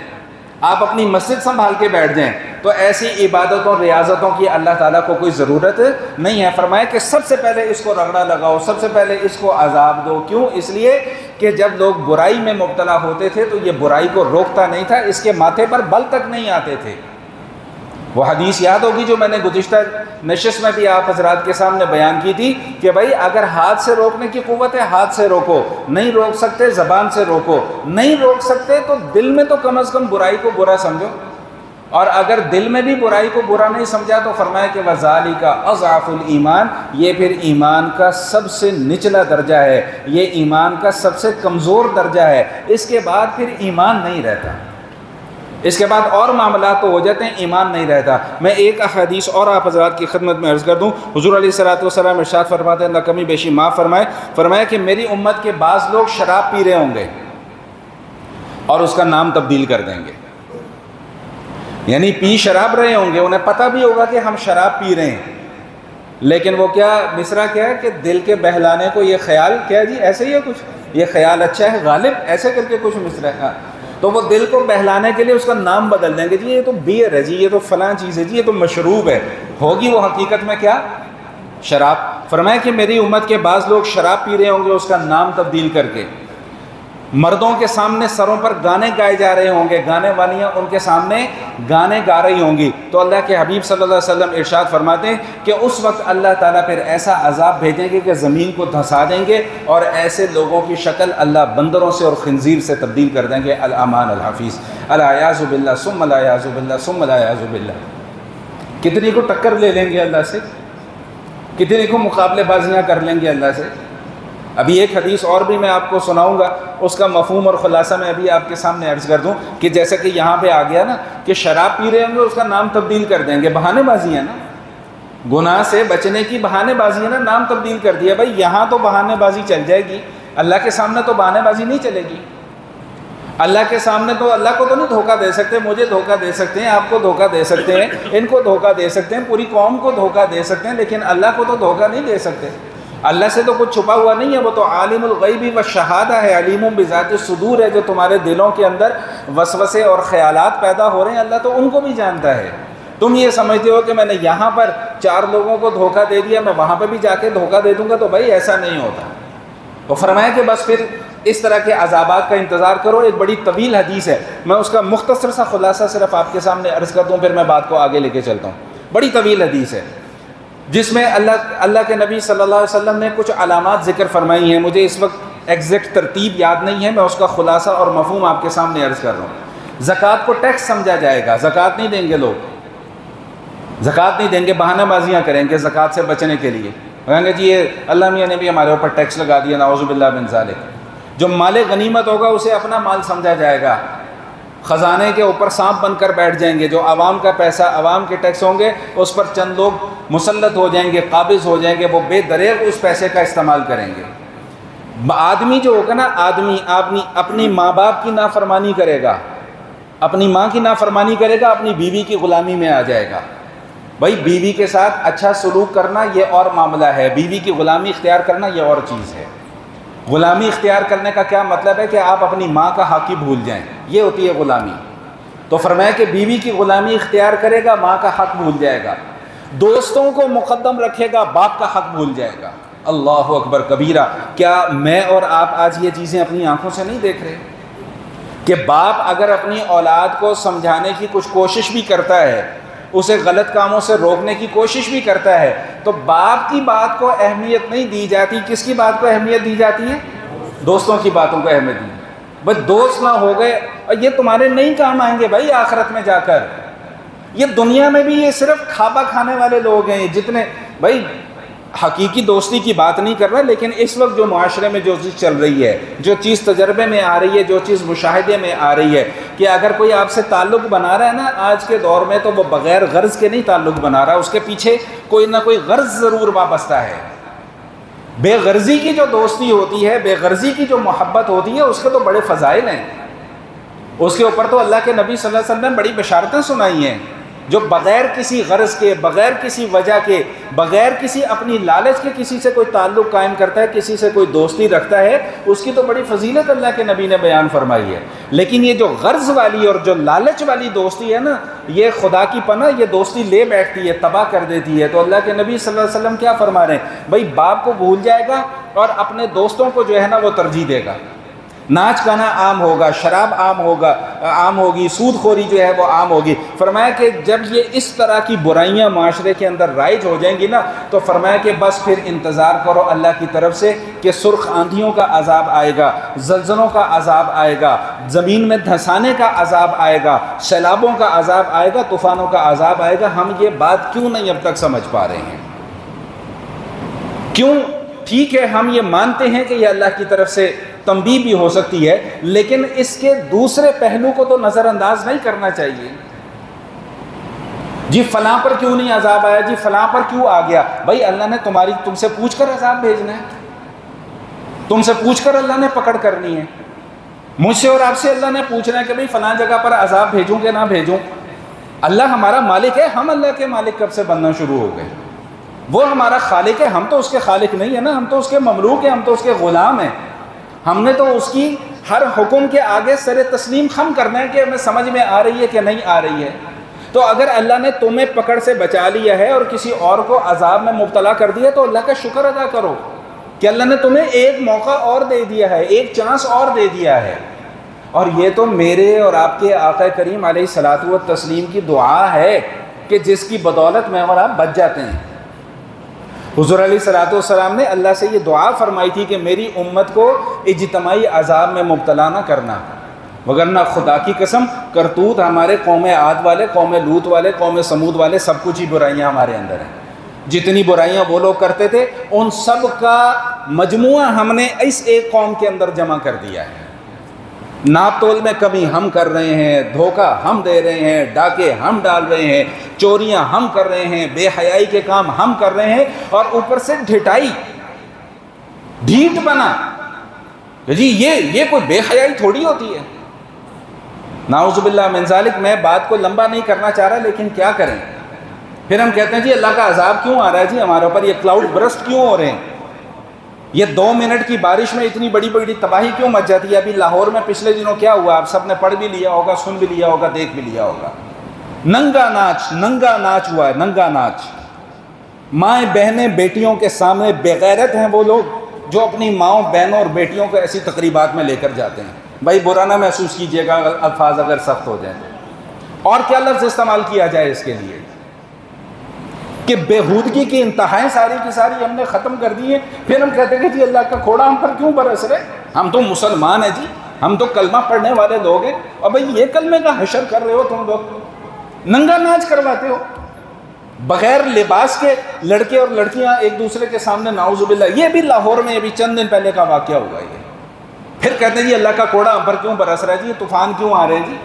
آپ اپنی مسجد سنبھال کے بیٹھ جائیں، تو ایسی عبادتوں، ریاضتوں کی اللہ تعالیٰ کو کوئی ضرورت نہیں ہے۔ فرمایا کہ سب سے پہلے اس کو رگڑا لگاؤ، سب سے پہلے اس کو عذاب دو۔ کیوں؟ اس لیے کہ جب لوگ برائی میں مبتلا ہوتے تھے تو یہ برائی کو روکتا نہیں تھا، اس کے ماتھے پر بل تک نہیں آتے تھے۔ وہ حدیث یاد ہوگی جو میں نے گزشتہ نشست میں بھی آپ حضرات کے سامنے بیان کی تھی کہ بھائی اگر ہاتھ سے روکنے کی قوت ہے ہاتھ سے روکو، نہیں روک سکتے زبان سے روکو، نہیں روک سکتے تو دل میں تو کم از کم برائی کو برا سمجھو، اور اگر دل میں بھی برائی کو برا نہیں سمجھا تو فرمایا کہ وَذَلِكَ أَضْعَفُ الْإِيمَانِ، یہ پھر ایمان کا سب سے نچلا درجہ ہے، یہ ایمان کا سب سے کمزور درجہ ہے، اس کے بعد پھر ایمان نہیں رہتا، اس کے بعد اور معاملات تو ہو جاتے ہیں، ایمان نہیں رہتا۔ میں ایک احادیث اور آپ حضرات کی خدمت میں عرض کر دوں۔ حضور علیہ السلام ارشاد فرماتے ہیں، اللہ کمی بیشی معاف فرمائے، فرمایا کہ میری امت کے بعض لوگ شراب پی رہے ہوں گے اور اس کا نام تبدیل کر دیں گے، یعنی پی شراب رہے ہوں گے، انہیں پتہ بھی ہوگا کہ ہم شراب پی رہے ہیں، لیکن وہ کیا مصرع کیا ہے کہ دل کے بہلانے کو یہ خیال کیا جی ایسے ہی ہے کچھ، یہ خیال اچھا ہے غالب، ایسے کر کے کچھ مصرع ہے. تو وہ دل کو بہلانے کے لیے اس کا نام بدل دیں گے، جی یہ تو بیئر ہے، جی یہ تو فلاں چیز ہے، جی یہ تو مشروب ہے. ہوگی وہ حقیقت میں کیا؟ شراب. فرمایا کہ میری امت کے بعض لوگ شراب پی رہے ہوں گے اس کا نام تبدیل کر کے. مردوں کے سامنے سروں پر گانے گائے جا رہے ہوں گے، گانے والیاں ان کے سامنے گانے گا رہی ہوں گی. تو اللہ کے حبیب صلی اللہ علیہ وسلم ارشاد فرماتے ہیں کہ اس وقت اللہ تعالیٰ پھر ایسا عذاب بھیجیں گے کہ زمین کو دھسا دیں گے، اور ایسے لوگوں کی شکل اللہ بندروں سے اور خنزیر سے تبدیل کر دیں گے. الامان الحفیظ، العیاذ باللہ ثم العیاذ باللہ ثم العیاذ باللہ. کتنی کو ٹکر لے لیں گے اللہ سے، کتنی کو مقابلے بازیاں کر لیں گے اللہ سے. ابھی ایک حدیث اور بھی میں آپ کو سناؤں گا، اس کا مفہوم اور خلاصہ میں ابھی آپ کے سامنے عرض کر دوں کہ جیسا کہ یہاں پہ آ گیا نا کہ شراب پی رہے ہوں گے اس کا نام تبدیل کر دیں گے. بہانے بازی ہے نا، گناہ سے بچنے کی بہانے بازی ہے نا، نام تبدیل کر دیا. بھائی یہاں تو بہانے بازی چل جائے گی، اللہ کے سامنے تو بہانے بازی نہیں چلے گی. اللہ کے سامنے تو اللہ کو تو نہیں دھوکہ دے سکتے، مجھے دھوکہ دے سکتے ہیں، آپ کو دھوکہ دے سکتے ہیں، ان کو دھوکہ دے سکتے ہیں، پوری قوم کو دھوکہ دے سکتے ہیں، لیکن اللہ کو تو دھوکہ نہیں دے سکتے. اللہ سے تو کچھ چھپا ہوا نہیں ہے، وہ تو عالم الغیب والشہادہ ہے، علیم بذات الصدور ہے. جو تمہارے دلوں کے اندر وسوسے اور خیالات پیدا ہو رہے ہیں اللہ تو ان کو بھی جانتا ہے. تم یہ سمجھتے ہو کہ میں نے یہاں پر 4 لوگوں کو دھوکہ دے دیا، میں وہاں پہ بھی جا کے دھوکہ دے دوں گا، تو بھائی ایسا نہیں ہوتا. تو فرمایا کہ بس پھر اس طرح کے عذابات کا انتظار کرو. ایک بڑی طویل حدیث ہے، میں اس کا مختصر سا خلاصہ صرف آپ کے سامنے عرض کر دوں، پھر میں بات کو آگے لے کے چلتا ہوں. بڑی طویل حدیث ہے جس میں اللہ کے نبی صلی اللہ علیہ وسلم نے کچھ علامات ذکر فرمائی ہیں. مجھے اس وقت ایگزیکٹ ترتیب یاد نہیں ہے، میں اس کا خلاصہ اور مفہوم آپ کے سامنے عرض کر رہا ہوں. زکوٰۃ کو ٹیکس سمجھا جائے گا، زکوٰۃ نہیں دیں گے لوگ، زکوٰۃ نہیں دیں گے، بہانہ بازیاں کریں گے زکوٰۃ سے بچنے کے لیے. کہیں گے جی یہ اللہ میاں نے بھی ہمارے اوپر ٹیکس لگا دیا، نعوذ باللہ من ذالک. جو مال غنیمت ہوگا اسے اپنا مال سمجھا جائے گا، خزانے کے اوپر سانپ بن کر بیٹھ جائیں گے. جو عوام کا پیسہ، عوام کے ٹیکس ہوں گے، اس پر چند لوگ مسلط ہو جائیں گے، قابض ہو جائیں گے، وہ بے دریغ اس پیسے کا استعمال کریں گے. آدمی جو ہوگا نا، آدمی اپنی ماں باپ کی نافرمانی کرے گا، اپنی ماں کی نافرمانی کرے گا، اپنی بیوی کی غلامی میں آ جائے گا. بھائی بیوی کے ساتھ اچھا سلوک کرنا یہ اور معاملہ ہے، بیوی کی غلامی اختیار کرنا یہ اور چیز ہے. غلامی اختیار کرنے کا کیا مطلب ہے کہ آپ اپنی ماں کا حق ہی بھول جائیں، یہ ہوتی ہے غلامی. تو فرمایا کہ بیوی کی غلامی اختیار کرے گا، ماں کا حق بھول جائے گا، دوستوں کو مقدم رکھے گا، باپ کا حق بھول جائے گا. اللہ اکبر کبیرہ. کیا میں اور آپ آج یہ چیزیں اپنی آنکھوں سے نہیں دیکھ رہے کہ باپ اگر اپنی اولاد کو سمجھانے کی کچھ کوشش بھی کرتا ہے، اسے غلط کاموں سے روکنے کی کوشش بھی کرتا ہے، تو باپ کی بات کو اہمیت نہیں دی جاتی. کس کی بات کو اہمیت دی جاتی ہے؟ دوستوں کی باتوں کو اہمیت دی. بس دوست نہ ہو گئے اور یہ تمہارے نہیں کام آئیں گے بھائی آخرت میں جا کر. یہ دنیا میں بھی یہ صرف کھابا کھانے والے لوگ ہیں جتنے، بھائی حقیقی دوستی کی بات نہیں کر رہا، لیکن اس وقت جو معاشرے میں جو چیز چل رہی ہے، جو چیز تجربے میں آ رہی ہے، جو چیز مشاہدے میں آ رہی ہے کہ اگر کوئی آپ سے تعلق بنا رہا ہے نا آج کے دور میں، تو وہ بغیر غرض کے نہیں تعلق بنا رہا، اس کے پیچھے کوئی نہ کوئی غرض ضرور وابستہ ہے. بے غرضی کی جو دوستی ہوتی ہے، بے غرضی کی جو محبت ہوتی ہے، اس کے تو بڑے فضائل ہیں. اس کے اوپر تو اللہ کے نبی صلی اللہ علیہ وسلم نے بڑی بشارتیں سنائی ہیں. جو بغیر کسی غرض کے، بغیر کسی وجہ کے، بغیر کسی اپنی لالچ کے کسی سے کوئی تعلق قائم کرتا ہے، کسی سے کوئی دوستی رکھتا ہے، اس کی تو بڑی فضیلت اللہ کے نبی نے بیان فرمائی ہے. لیکن یہ جو غرض والی اور جو لالچ والی دوستی ہے نا، یہ خدا کی پناہ یہ دوستی لے بیٹھتی ہے، تباہ کر دیتی ہے. تو اللہ کے نبی صلی اللہ علیہ وسلم کیا فرما رہے ہیں؟ بھائی باپ کو بھول جائے گا اور اپنے دوستوں کو جو ہے نا وہ ترجیح دے گا. ناچ گانا عام ہوگا، شراب عام ہوگی، سود خوری جو ہے وہ عام ہوگی. فرمایا کہ جب یہ اس طرح کی برائیاں معاشرے کے اندر رائج ہو جائیں گی نا، تو فرمایا کہ بس پھر انتظار کرو اللہ کی طرف سے کہ سرخ آندھیوں کا عذاب آئے گا، زلزلوں کا عذاب آئے گا، زمین میں دھنسانے کا عذاب آئے گا، سیلابوں کا عذاب آئے گا، طوفانوں کا عذاب آئے گا. ہم یہ بات کیوں نہیں اب تک سمجھ پا رہے ہیں؟ کیوں؟ ٹھیک ہے ہم یہ مانتے ہیں کہ یہ اللہ کی طرف سے تنبیہ بھی ہو سکتی ہے، لیکن اس کے دوسرے پہلو کو تو نظر انداز نہیں کرنا چاہیے. جی فلاں پر کیوں نہیں عذاب آیا، جی فلاں پر کیوں آ گیا؟ بھائی اللہ نے تم سے پوچھ کر عذاب بھیجنا ہے، تم سے پوچھ کر اللہ نے پکڑ کرنی ہے. مجھ سے اور آپ سے اللہ نے پوچھنا ہے کہ بھئی فلاں جگہ پر عذاب بھیجوں کہ نہ بھیجوں. اللہ ہمارا مالک ہے، ہم اللہ کے مالک کب سے بننا شروع ہو گئے؟ وہ ہمارا خالق ہے، ہم تو اس کے خالق نہیں ہے نا، ہم تو اس کے مملوک ہیں، ہم تو اس کے غلام ہیں. ہم نے تو اس کی ہر حکم کے آگے سر تسلیم خم کرنا ہے کہ ہمیں سمجھ میں آ رہی ہے کہ نہیں آ رہی ہے. تو اگر اللہ نے تمہیں پکڑ سے بچا لیا ہے اور کسی اور کو عذاب میں مبتلا کر دیا تو اللہ کا شکر ادا کرو کہ اللہ نے تمہیں ایک موقع اور دے دیا ہے، ایک چانس اور دے دیا ہے. اور یہ تو میرے اور آپ کے آقا کریم علیہ الصلوۃ والتسلیم کی دعا ہے کہ جس کی بدولت میں اور آپ بچ جاتے ہیں. حضور علیہ الصلوۃ والسلام نے اللہ سے یہ دعا فرمائی تھی کہ میری امت کو اجتماعی عذاب میں مبتلا نہ کرنا، وگرنہ خدا کی قسم کرتوت ہمارے قوم عاد والے، قوم لوط والے، قوم سمود والے سب کچھ ہی برائیاں ہمارے اندر ہیں. جتنی برائیاں وہ لوگ کرتے تھے ان سب کا مجموعہ ہم نے اس ایک قوم کے اندر جمع کر دیا ہے. ناپ تول میں کمی ہم کر رہے ہیں، دھوکہ ہم دے رہے ہیں، ڈاکے ہم ڈال رہے ہیں، چوریاں ہم کر رہے ہیں، بے حیائی کے کام ہم کر رہے ہیں، اور اوپر سے ڈھٹائی، ڈھیٹ بنا کہ جی یہ کوئی بے حیائی تھوڑی ہوتی ہے. نعوذ باللہ من ذالک. میں بات کو لمبا نہیں کرنا چاہ رہا لیکن کیا کریں. پھر ہم کہتے ہیں جی اللہ کا عذاب کیوں آ رہا ہے جی ہمارے اوپر، یہ کلاؤڈ برسٹ کیوں ہو رہے ہیں، یہ 2 منٹ کی بارش میں اتنی بڑی بڑی تباہی کیوں مچ جاتی ہے. ابھی لاہور میں پچھلے دنوں کیا ہوا آپ سب نے پڑھ بھی لیا ہوگا، سن بھی لیا ہوگا، دیکھ بھی لیا ہوگا. ننگا ناچ ہوا ہے، ننگا ناچ. مائیں بہنیں بیٹیوں کے سامنے، بغیرت ہیں وہ لوگ جو اپنی ماؤں بہنوں اور بیٹیوں کو ایسی تقریبات میں لے کر جاتے ہیں. بھائی برا نہ محسوس کیجیے گا الفاظ اگر سخت ہو جائیں. اور کیا لفظ استعمال کیا جائے اس کے لیے کہ بےہودگی کی انتہائیں ساری کی ساری ہم نے ختم کر دی ہیں. پھر ہم کہتے ہیں کہ جی اللہ کا کھوڑا ہم پر کیوں برس رہے، ہم تو مسلمان ہیں جی، ہم تو کلمہ پڑھنے والے لوگ ہیں. اور بھائی یہ کلمے کا حشر کر رہے ہو تم لوگ، ننگا ناچ کرواتے ہو بغیر لباس کے، لڑکے اور لڑکیاں ایک دوسرے کے سامنے. نعوذ باللہ. یہ بھی لاہور میں ابھی چند دن پہلے کا واقعہ ہوا ہے. پھر کہتے ہیں جی اللہ کا کوڑا ہم پر کیوں برس رہا ہے جی، یہ طوفان کیوں آ رہے ہیں جی،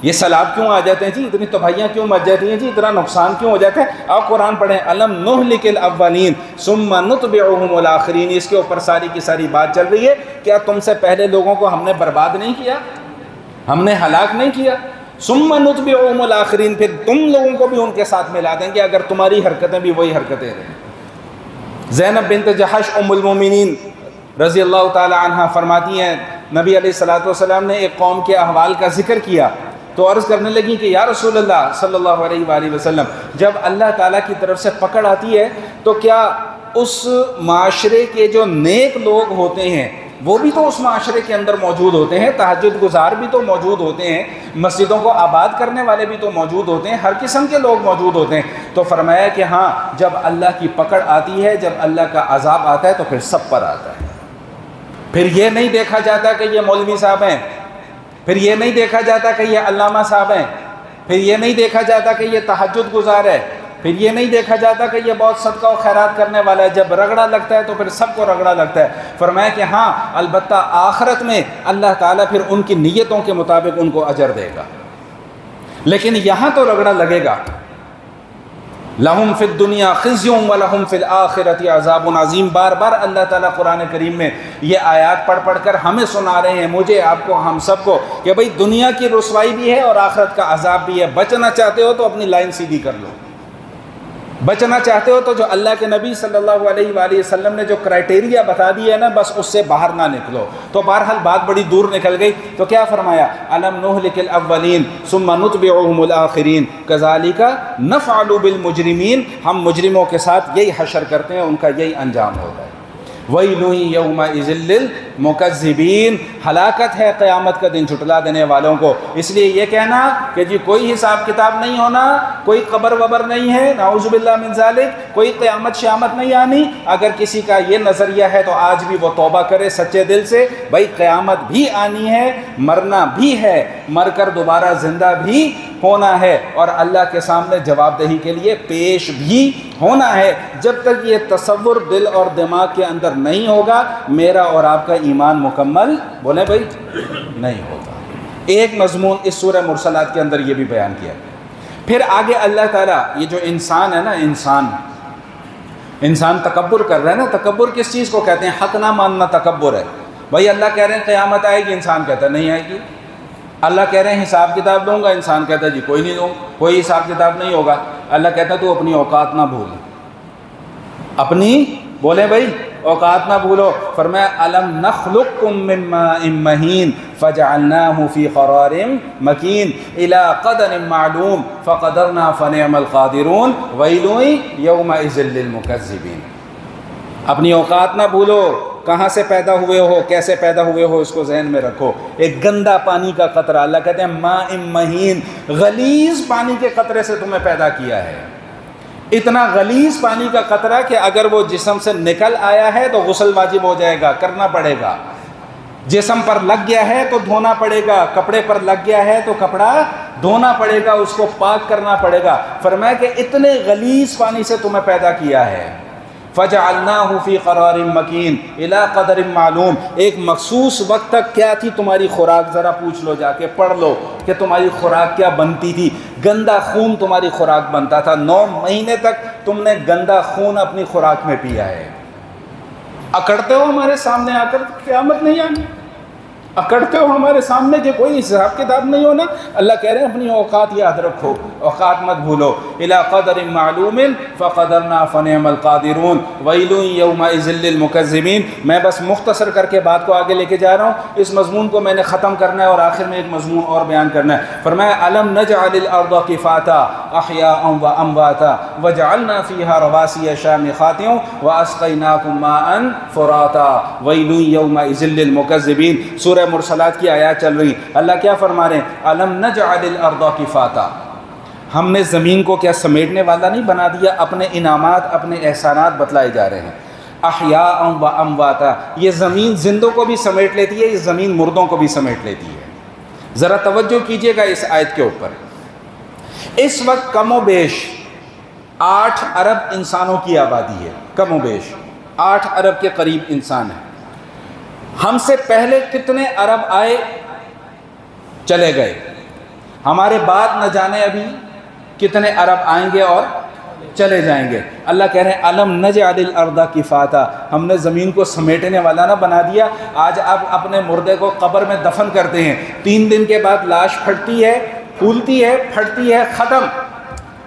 یہ سیلاب کیوں آ جاتے ہیں جی، اتنی تباہیاں کیوں مچ جاتی ہیں جی، اتنا نقصان کیوں ہو جاتا ہے. آپ قرآن پڑھیں، الم نہلک الاولین ثم نتبعہم الاخرین. اس کے اوپر ساری کی ساری بات چل رہی ہے. کیا تم سے پہلے لوگوں کو ہم نے برباد نہیں کیا، ہم نے ہلاک نہیں کیا؟ ثم نتبعہم الاخرین. پھر تم لوگوں کو بھی ان کے ساتھ ملا دیں گے اگر تمہاری حرکتیں بھی وہی حرکتیں رہیں. زینب بنت جحش ام المومنین رضی اللہ تعالی عنہ فرماتی ہیں نبی علیہ الصلوۃ والسلام نے ایک قوم کے احوال کا ذکر کیا تو عرض کرنے لگی کہ یا رسول اللہ صلی اللہ علیہ وآلہ وسلم، جب اللہ تعالیٰ کی طرف سے پکڑ آتی ہے تو کیا اس معاشرے کے جو نیک لوگ ہوتے ہیں وہ بھی تو اس معاشرے کے اندر موجود ہوتے ہیں، تہجد گزار بھی تو موجود ہوتے ہیں، مسجدوں کو آباد کرنے والے بھی تو موجود ہوتے ہیں، ہر قسم کے لوگ موجود ہوتے ہیں. تو فرمایا کہ ہاں جب اللہ کی پکڑ آتی ہے، جب اللہ کا عذاب آتا ہے تو پھر سب پر آتا ہے. پھر یہ نہیں دیکھا جاتا کہ یہ مولوی صاحب ہیں، پھر یہ نہیں دیکھا جاتا کہ یہ علامہ صاحب ہیں، پھر یہ نہیں دیکھا جاتا کہ یہ تہجد گزار ہے، پھر یہ نہیں دیکھا جاتا کہ یہ بہت صدقہ و خیرات کرنے والا ہے. جب رگڑا لگتا ہے تو پھر سب کو رگڑا لگتا ہے. فرمایا کہ ہاں البتہ آخرت میں اللہ تعالیٰ پھر ان کی نیتوں کے مطابق ان کو اجر دے گا، لیکن یہاں تو رگڑا لگے گا. لہم فی الدنیا خزی ولہم فی الآخرۃ عذاب عظیم. بار بار اللہ تعالیٰ قرآن کریم میں یہ آیات پڑھ پڑھ کر ہمیں سنا رہے ہیں، مجھے، آپ کو، ہم سب کو، کہ بھئی دنیا کی رسوائی بھی ہے اور آخرت کا عذاب بھی ہے. بچنا چاہتے ہو تو اپنی لائن سیدھی کر لو، بچنا چاہتے ہو تو جو اللہ کے نبی صلی اللہ علیہ وآلہ وسلم نے جو کرائٹیریا بتا دی ہے نا، بس اس سے باہر نہ نکلو. تو بہرحال بات بڑی دور نکل گئی. تو کیا فرمایا؟ الم نہلک الاولین ثم نتبعہم الاخرین کذالک نفعل بالمجرمین. ہم مجرموں کے ساتھ یہی حشر کرتے ہیں، ان کا یہی انجام ہوتا ہے. ویل یومئذ للمکذبین. ہلاکت ہے قیامت کا دن جھٹلا دینے والوں کو. اس لیے یہ کہنا کہ جی کوئی حساب کتاب نہیں ہونا، کوئی قبر وبر نہیں ہے، نعوذ باللہ من ذالک، کوئی قیامت شیامت نہیں آنی، اگر کسی کا یہ نظریہ ہے تو آج بھی وہ توبہ کرے سچے دل سے. بھائی قیامت بھی آنی ہے، مرنا بھی ہے، مر کر دوبارہ زندہ بھی ہونا ہے، اور اللہ کے سامنے جواب دہی کے لیے پیش بھی ہونا ہے. جب تک یہ تصور دل اور دماغ کے اندر نہیں ہوگا، میرا اور آپ کا ایمان مکمل، بولیں بھائی، نہیں ہوگا. ایک مضمون اس سورہ مرسلات کے اندر یہ بھی بیان کیا. پھر آگے اللہ تعالیٰ یہ جو انسان ہے نا، انسان تکبر کر رہا ہے نا. تکبر کس چیز کو کہتے ہیں؟ حق نہ ماننا تکبر ہے. بھائی اللہ کہہ رہے ہیں قیامت آئے گی، انسان کہتا ہے نہیں آئے گی. اللہ کہہ رہے ہیں حساب کتاب دوں گا، انسان کہتا ہے جی کوئی نہیں دوں، کوئی حساب کتاب نہیں ہوگا. اللہ کہتا ہے تو اپنی اوقات نہ بھول. اپنی بولے بھائی اوقات نہ بھولو. فرمایا الم نخلقکم من ماء مہین فجعلناہ فی قرار مکین الی قدر معلوم فقدرنا فنعم القادرون ویل یومئذ للمکذبین. اپنی اوقات نہ بھولو، کہاں سے پیدا ہوئے ہو، کیسے پیدا ہوئے ہو، اس کو ذہن میں رکھو. ایک گندا پانی کا قطرہ، اللہ کہتے ہیں ماء مہین، غلیظ پانی کے قطرے سے تمہیں پیدا کیا ہے. اتنا غلیظ پانی کا قطرہ کہ اگر وہ جسم سے نکل آیا ہے تو غسل واجب ہو جائے گا، کرنا پڑے گا. جسم پر لگ گیا ہے تو دھونا پڑے گا، کپڑے پر لگ گیا ہے تو کپڑا دھونا پڑے گا، اس کو پاک کرنا پڑے گا. فرمایا کہ اتنے غلیظ پانی سے تمہیں پیدا کیا ہے. فجعلناہ فی قرار مکین الی قدر معلوم. ایک مخصوص وقت تک کیا تھی تمہاری خوراک؟ ذرا پوچھ لو، جا کے پڑھ لو کہ تمہاری خوراک کیا بنتی تھی. گندا خون تمہاری خوراک بنتا تھا. 9 مہینے تک تم نے گندا خون اپنی خوراک میں پیا ہے. اکڑتے ہو ہمارے سامنے آ کر، قیامت نہیں آنی. اکڑتے ہو ہمارے سامنے کہ کوئی حساب کتاب نہیں ہونا. اللہ کہہ رہے ہیں اپنی اوقات یاد رکھو، اوقات مت بھولو. الی قدر معلوم فقدرنا فنعم القادرون ویل یومئذ للمکذبین. میں بس مختصر کر کے بات کو آگے لے کے جا رہا ہوں. اس مضمون کو میں نے ختم کرنا ہے اور آخر میں ایک مضمون اور بیان کرنا ہے. فرمایا الم نجعل الارض کفاتا احیاء وامواتا وجعلنا فیہا رواسی شامخات واسقیناکم ماء فراتا ویل یومئذ للمکذبین. سورہ مرسلات کی آیات چل رہی. اللہ کیا فرما رہے ہیں؟ الم نجعل الارض کفاتا. ہم نے زمین کو کیا سمیٹنے والا نہیں بنا دیا؟ اپنے انعامات، اپنے احسانات بتلائے جا رہے ہیں. احیاء و امواتا، یہ زمین زندوں کو بھی سمیٹ لیتی ہے، یہ زمین مردوں کو بھی سمیٹ لیتی ہے. ذرا توجہ کیجئے گا اس آیت کے اوپر. اس وقت کم و بیش 8 ارب انسانوں کی آبادی ہے. کم و بیش 8 ارب کے قریب انسان ہیں. ہم سے پہلے کتنے ارب آئے، چلے گئے. ہمارے بعد نہ جانے ابھی کتنے ارب آئیں گے اور چلے جائیں گے. اللہ کہہ رہے ہیں الم نجعل الارض کفاتا. ہم نے زمین کو سمیٹنے والا نہ بنا دیا. آج آپ اپنے مردے کو قبر میں دفن کرتے ہیں، 3 دن کے بعد لاش پھٹتی ہے، پھولتی ہے، پھٹتی ہے، ختم.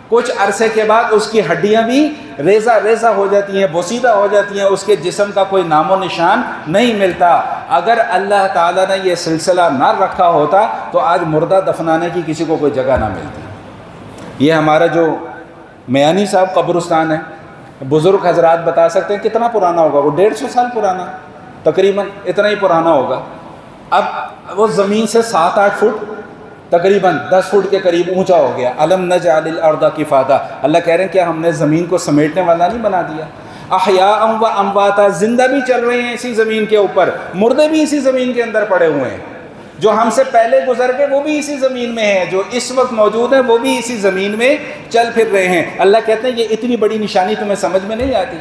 کچھ عرصے کے بعد اس کی ہڈیاں بھی ریزہ ریزہ ہو جاتی ہیں، بوسیدہ ہو جاتی ہیں، اس کے جسم کا کوئی نام و نشان نہیں ملتا. اگر اللہ تعالیٰ نے یہ سلسلہ نہ رکھا ہوتا تو آج مردہ دفنانے کی کسی کو کوئی جگہ نہ ملتی. یہ ہمارا جو میانی صاحب قبرستان ہے، بزرگ حضرات بتا سکتے ہیں کتنا پرانا ہوگا. وہ 150 سال پرانا، تقریباً اتنا ہی پرانا ہوگا. اب وہ زمین سے 7-8 فٹ، تقریباً 10 فٹ کے قریب اونچا ہو گیا. الم نجعل الارض کفاتا. اللہ کہہ رہے ہیں کیا ہم نے زمین کو سمیٹنے والا نہیں بنا دیا؟ احیاء و امواتا، زندہ بھی چل رہے ہیں اسی زمین کے اوپر، مردے بھی اسی زمین کے اندر پڑے ہوئے ہیں. جو ہم سے پہلے گزر گئے وہ بھی اسی زمین میں ہیں، جو اس وقت موجود ہیں وہ بھی اسی زمین میں چل پھر رہے ہیں. اللہ کہتے ہیں یہ اتنی بڑی نشانی تمہیں سمجھ میں نہیں آتی؟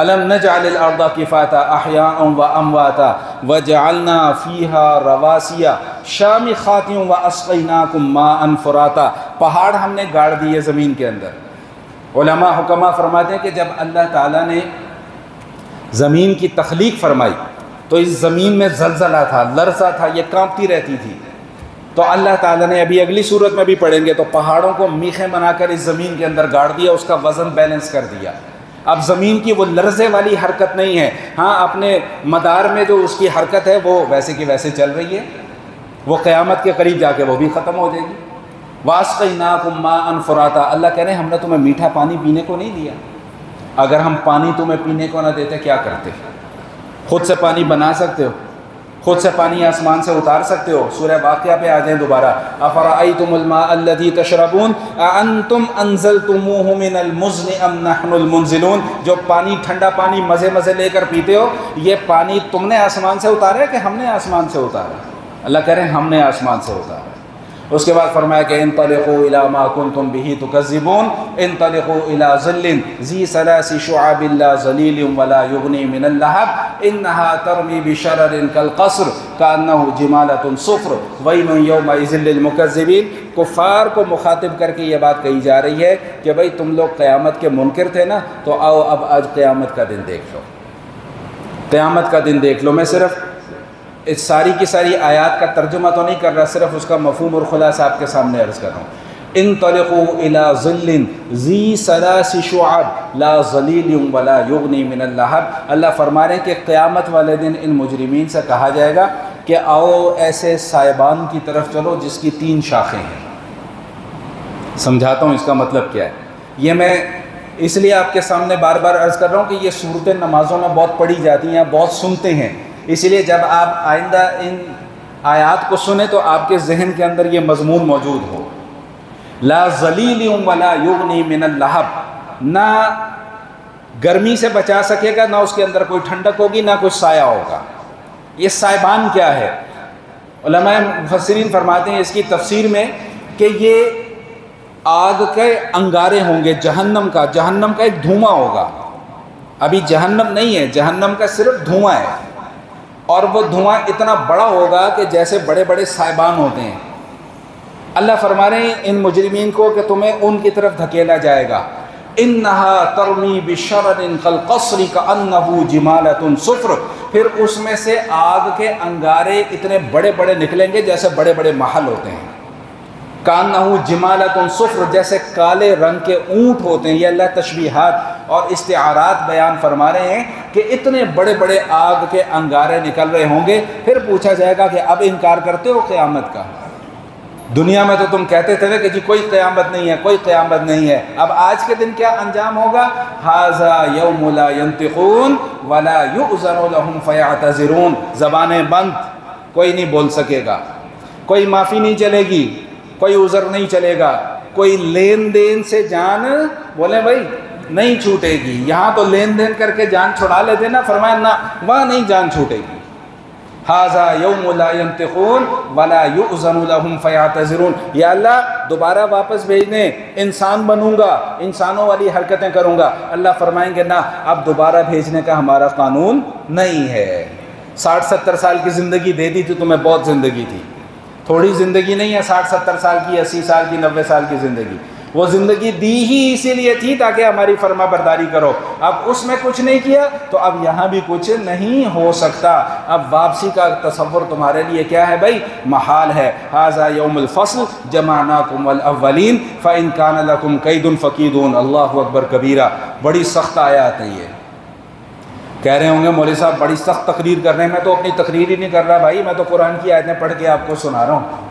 الم نجعل الارض کفاتا احیاء و امواتا وجعلنا فیہا رواسی شامخات واسقیناکم ماء فراتا. پہاڑ ہم نے گاڑ دیے زمین کے اندر. علماء حکماء فرماتے ہیں کہ جب اللہ تعالیٰ نے زمین کی تخلیق فرمائی تو اس زمین میں زلزلہ تھا، لرزہ تھا، یہ کانپتی رہتی تھی. تو اللہ تعالیٰ نے ابھی اگلی صورت میں بھی پڑھیں گے تو پہاڑوں کو میخیں بنا کر اس زمین کے اندر گاڑ دیا، اس کا وزن بیلنس کر دیا. اب زمین کی وہ لرزے والی حرکت نہیں ہے. ہاں اپنے مدار میں جو اس کی حرکت ہے وہ ویسے کی ویسے چل رہی ہے، وہ قیامت کے قریب جا کے وہ بھی ختم ہو جائے گی. واسقیناکم ماء فراتا. اللہ کہہ رہے ہیں ہم نے تمہیں میٹھا پانی پینے کو نہیں دیا. اگر ہم پانی تمہیں پینے کو نہ دیتے کیا کرتے؟ خود سے پانی بنا سکتے ہو، خود سے پانی آسمان سے اتار سکتے ہو. سورہ واقعہ پہ آ جائیں دوبارہ. افرأیتم الماء الذی تشربون اانتم انزلتموہ من المزن ام نحن المنزلون. جو پانی، ٹھنڈا پانی مزے مزے لے کر پیتے ہو، یہ پانی تم نے آسمان سے اتارا ہے کہ ہم نے آسمان سے اتارا؟ اللہ کہہ رہے ہیں ہم نے آسمان سے اتارا. اس کے بعد فرمایا کہ انطلقوا الی ما کنتم بہ تکذبون انطلقوا الی ظل ذی ثلاث شعاب لا ظلیل ولا یغنی من اللہب انہا ترمی بشرر کالقصر کانہ جمالۃ صفر ویل یومئذ للمکذبین. کفار کو مخاطب کر کے یہ بات کہی جا رہی ہے کہ بھئی تم لوگ قیامت کے منکر تھے نا، تو آؤ اب آج قیامت کا دن دیکھ لو، قیامت کا دن دیکھ لو. میں صرف اس ساری کی ساری آیات کا ترجمہ تو نہیں کر رہا، صرف اس کا مفہوم اور خلاصہ آپ کے سامنے عرض کر رہا ہوں. انطلقوا الی ظل ذی ثلاث شعب لا ظلیل ولا یغنی من اللہب۔ اللہ فرما رہے ہیں کہ قیامت والے دن ان مجرمین سے کہا جائے گا کہ آؤ ایسے سائبان کی طرف چلو جس کی 3 شاخیں ہیں۔ سمجھاتا ہوں اس کا مطلب کیا ہے۔ یہ میں اس لیے آپ کے سامنے بار بار عرض کر رہا ہوں کہ یہ صورتیں نمازوں میں بہت پڑھی جاتی ہیں، بہت سنتے ہیں، اس لیے جب آپ آئندہ ان آیات کو سنیں تو آپ کے ذہن کے اندر یہ مضمون موجود ہو۔ لا ذلیل ولا یغنی من اللہب، نہ گرمی سے بچا سکے گا، نہ اس کے اندر کوئی ٹھنڈک ہوگی، نہ کوئی سایہ ہوگا۔ یہ سائبان کیا ہے؟ علماء مفسرین فرماتے ہیں اس کی تفسیر میں کہ یہ آگ کے انگارے ہوں گے، جہنم کا ایک دھواں ہوگا۔ ابھی جہنم نہیں ہے، جہنم کا صرف دھواں ہے، اور وہ دھواں اتنا بڑا ہوگا کہ جیسے بڑے بڑے سائبان ہوتے ہیں۔ اللہ فرما رہے ہیں ان مجرمین کو کہ تمہیں ان کی طرف دھکیلا جائے گا۔ انہا ترمی بشرر کالقصر کانہ جمالۃ صفر، پھر اس میں سے آگ کے انگارے اتنے بڑے بڑے نکلیں گے جیسے بڑے بڑے محل ہوتے ہیں۔ کانہ جمالۃ صفر، جیسے کالے رنگ کے اونٹ ہوتے ہیں۔ یہ اللہ تشبیہات اور استعارات بیان فرما رہے ہیں کہ اتنے بڑے بڑے آگ کے انگارے نکل رہے ہوں گے۔ پھر پوچھا جائے گا کہ اب انکار کرتے ہو قیامت کا؟ دنیا میں تو تم کہتے تھے کہ جی کوئی قیامت نہیں ہے، کوئی قیامت نہیں ہے۔ اب آج کے دن کیا انجام ہوگا؟ ھذا یوم لا ینطقون ولا یؤذن لهم فیعتذرون، زبانیں بند، کوئی نہیں بول سکے گا، کوئی معافی نہیں چلے گی، کوئی عذر نہیں چلے گا، کوئی لین دین سے جان بولے بھائی نہیں چھوٹے گی۔ یہاں تو لین دین کر کے جان چھڑا لیتے نا، فرمایا نہ، وہاں نہیں جان چھوٹے گی۔ ھذا یوم لا ینطقون ولا یؤذن لهم فیعتذرون، یا اللہ دوبارہ واپس بھیجنے، انسان بنوں گا، انسانوں والی حرکتیں کروں گا۔ اللہ فرمائیں گے نہ، اب دوبارہ بھیجنے کا ہمارا قانون نہیں ہے۔ 60-70 سال کی زندگی دے دی تھی تمہیں، بہت زندگی تھی، تھوڑی زندگی نہیں ہے 60-70 سال کی، 80 سال کی، 90 سال کی زندگی۔ وہ زندگی دی ہی اسی لیے تھی تاکہ ہماری فرما برداری کرو۔ اب اس میں کچھ نہیں کیا تو اب یہاں بھی کچھ نہیں ہو سکتا۔ اب واپسی کا تصور تمہارے لیے کیا ہے بھائی؟ محال ہے۔ ھذا یوم الفصل جمعناکم الاولین فإن کان لکم کید فکیدون۔ اللہ اکبر کبیرہ، بڑی سخت آیات ہیں یہ۔ کہہ رہے ہوں گے مولوی صاحب بڑی سخت تقریر کر رہے ہیں، میں تو اپنی تقریر ہی نہیں کر رہا بھائی، میں تو قرآن کی آیتیں پڑھ کے آپ کو سنا رہا ہوں۔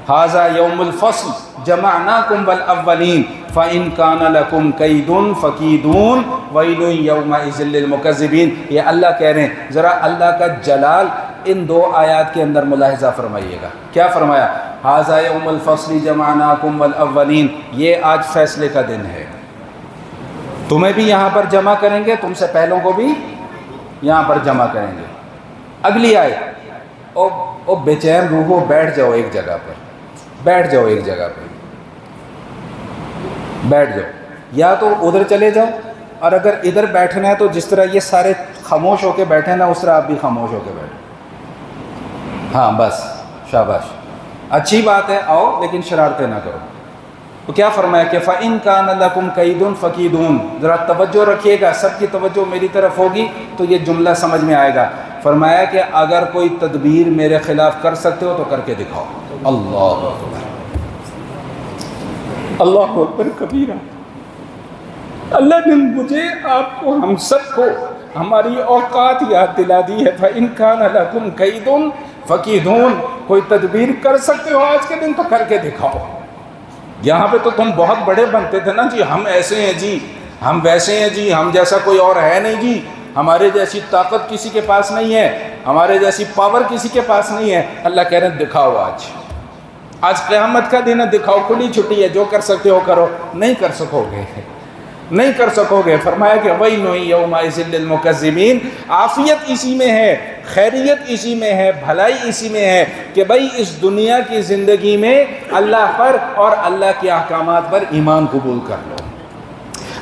ھذا یوم الفصل جمعناکم الاولین فإن کان لکم کید فکیدون ویل یومئذ للمکذبین۔ یہ اللہ کہہ رہے ہیں، ذرا اللہ کا جلال ان 2 آیات کے اندر ملاحظہ فرمائیے گا۔ کیا فرمایا؟ ھذا یوم الفصل جمعناکم الاولین، یہ آج فیصلے کا دن ہے، تمہیں بھی یہاں پر جمع کریں گے، تم سے پہلوں کو بھی یہاں پر جمع کریں گے۔ اگلی آیت، او بے چین روحو بیٹھ جاؤ ایک جگہ پر، بیٹھ جاؤ ایک جگہ پر، بیٹھ جاؤ، یا تو ادھر چلے جاؤ، اور اگر ادھر بیٹھنا ہے تو جس طرح یہ سارے خاموش ہو کے بیٹھے نا اس طرح آپ بھی خاموش ہو کے بیٹھو۔ ہاں بس، شاباش، اچھی بات ہے، آؤ لیکن شرارتیں نہ کرو۔ تو کیا فرمایا کہ فَإِن كَانَ لَكُمْ كَيْدٌ فَكِيدُونَ، ذرا توجہ رکھیے گا، سب کی توجہ میری طرف ہوگی تو یہ جملہ سمجھ میں آئے گا۔ فرمایا کہ اگر کوئی تدبیر میرے خلاف کر سکتے ہو تو کر کے دکھاؤ۔ اللہ اکبر، اللہ اکبر کبیرہ۔ اللہ نے مجھے، آپ کو، ہم سب کو ہماری اوقات یاد دلا دی ہے۔ فَإِن كَانَ لَكُمْ كَيْدٌ فَكِيدُونَ، کوئی تدبیر کر سکتے ہو آج کے دن تو کر کے دکھاؤ۔ یہاں پہ تو تم بہت بڑے بنتے تھے نا جی، ہم ایسے ہیں جی، ہم ویسے ہیں جی، ہم جیسا کوئی اور ہے نہیں جی، ہمارے جیسی طاقت کسی کے پاس نہیں ہے، ہمارے جیسی پاور کسی کے پاس نہیں ہے۔ اللہ کہہ رہے ہیں دکھاؤ، آج قیامت کا دن ہے، دکھاؤ، کھلی چھٹی ہے، جو کر سکتے ہو کرو، نہیں کر سکو گے، نہیں کر سکو گے۔ فرمایا کہ وَيْلٌ يَوْمَئِذٍ لِّلْمُكَذِّبِينَ، عافیت اسی میں ہے، خیریت اسی میں ہے، بھلائی اسی میں ہے کہ بھائی اس دنیا کی زندگی میں اللہ پر اور اللہ کے احکامات پر ایمان قبول کر لو،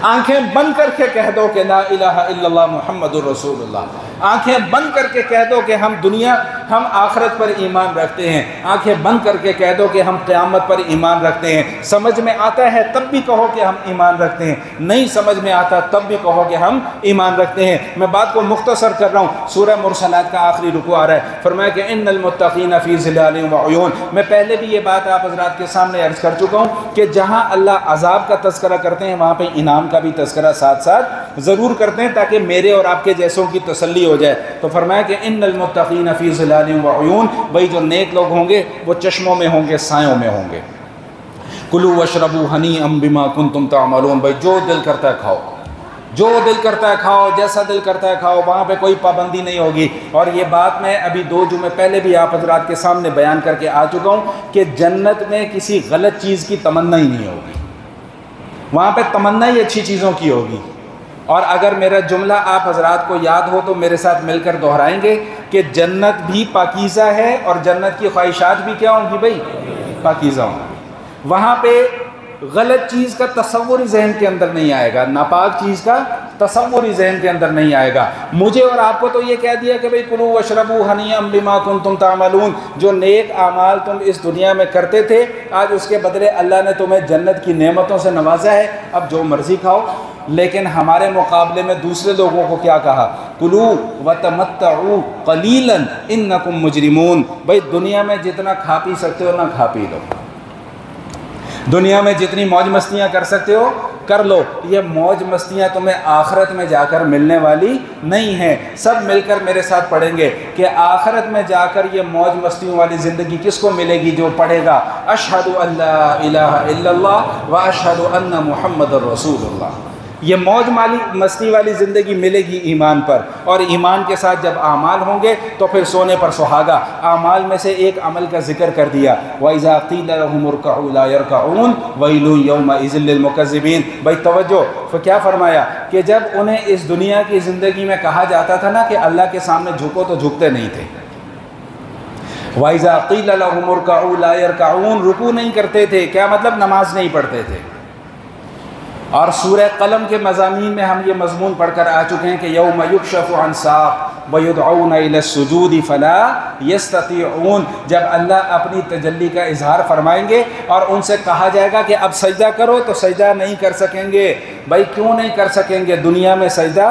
آنکھیں بند کر کے کہہ دو کہ لا الہ الا اللہ محمد الرسول اللہ، آنکھیں بند کر کے کہہ دو کہ ہم آخرت پر ایمان رکھتے ہیں، آنکھیں بند کر کے کہہ دو کہ ہم قیامت پر ایمان رکھتے ہیں۔ سمجھ میں آتا ہے تب بھی کہو کہ ہم ایمان رکھتے ہیں، نہیں سمجھ میں آتا تب بھی کہو کہ ہم ایمان رکھتے ہیں۔ میں بات کو مختصر کر رہا ہوں، سورہ مرسلات کا آخری رکوع آ رہا ہے، فرمایا کہ ان المتقین فی ظلال وعیون۔ میں پہلے بھی یہ بات آپ حضرات کے سامنے عرض کر چکا ہوں کہ جہاں اللہ عذاب کا تذکرہ کرتے ہیں وہاں پہ انعام کا بھی تذکرہ ساتھ ساتھ ضرور کرتے ہیں تاکہ میرے اور آپ کے جیسوں کی تسلی ہو جائے۔ تو فرمایا کہ ان المتقین فی ظلال وعیون، بھائی جو نیک لوگ ہوں گے وہ چشموں میں ہوں گے، سایوں میں ہوں گے۔ کلوا واشربوا ہنیئا بما کنتم تعملون، بھائی جو دل کرتا ہے کھاؤ، جو دل کرتا ہے کھاؤ، جیسا دل کرتا ہے کھاؤ، وہاں پہ کوئی پابندی نہیں ہوگی۔ اور یہ بات میں ابھی 2 جمعے پہلے بھی آپ حضرات کے سامنے بیان کر کے آ چکا ہوں کہ جنت میں کسی غلط چیز کی تمنا ہی نہیں ہوگی، وہاں پہ تمنا ہی اچھی چیزوں کی ہوگی۔ اور اگر میرا جملہ آپ حضرات کو یاد ہو تو میرے ساتھ مل کر دہرائیں گے کہ جنت بھی پاکیزہ ہے اور جنت کی خواہشات بھی کیا ہوں گی بھائی؟ پاکیزہ ہوں گی۔ وہاں پہ غلط چیز کا تصور ہی ذہن کے اندر نہیں آئے گا، ناپاک چیز کا تصور ہی ذہن کے اندر نہیں آئے گا۔ مجھے اور آپ کو تو یہ کہہ دیا کہ بھئی کلوا واشربوا ہنیئا بما کنتم تعملون، جو نیک اعمال تم اس دنیا میں کرتے تھے آج اس کے بدلے اللہ نے تمہیں جنت کی نعمتوں سے نوازا ہے، اب جو مرضی کھاؤ۔ لیکن ہمارے مقابلے میں دوسرے لوگوں کو کیا کہا؟ کلوا وتمتعوا قلیلا انکم مجرمون، بھئی دنیا میں جتنا کھا پی سکتے ہو نا کھا پی لو، دنیا میں جتنی موج مستیاں کر سکتے ہو کر لو، یہ موج مستیاں تمہیں آخرت میں جا کر ملنے والی نہیں ہیں۔ سب مل کر میرے ساتھ پڑھیں گے کہ آخرت میں جا کر یہ موج مستیوں والی زندگی کس کو ملے گی؟ جو پڑھے گا اشہد ان لا الہ الا اللہ و اشہد ان محمد رسول اللہ۔ یہ موج مستی والی زندگی ملے گی ایمان پر، اور ایمان کے ساتھ جب اعمال ہوں گے تو پھر سونے پر سہاگا۔ اعمال میں سے ایک عمل کا ذکر کر دیا، وَإِذَا قِيلَ لَهُمُ ارْكَعُوا لَا يَرْكَعُونَ وَيْلٌ يَوْمَئِذٍ لِّلْمُكَذِّبِينَ۔ بھائی توجہ، تو کیا فرمایا کہ جب انہیں اس دنیا کی زندگی میں کہا جاتا تھا نا کہ اللہ کے سامنے جھکو تو جھکتے نہیں تھے۔ وَإِذَا قِيلَ لَهُمُ ارْكَعُوا لَا يَرْكَعُونَ، رکوع نہیں کرتے تھے، کیا مطلب؟ نماز نہیں پڑھتے تھے۔ اور سورہ قلم کے مضامین میں ہم یہ مضمون پڑھ کر آ چکے ہیں کہ یوم یکشف عن ساق ویدعون الی السجود فلا یستطیعون، جب اللہ اپنی تجلی کا اظہار فرمائیں گے اور ان سے کہا جائے گا کہ اب سجدہ کرو تو سجدہ نہیں کر سکیں گے۔ بھائی کیوں نہیں کر سکیں گے؟ دنیا میں سجدہ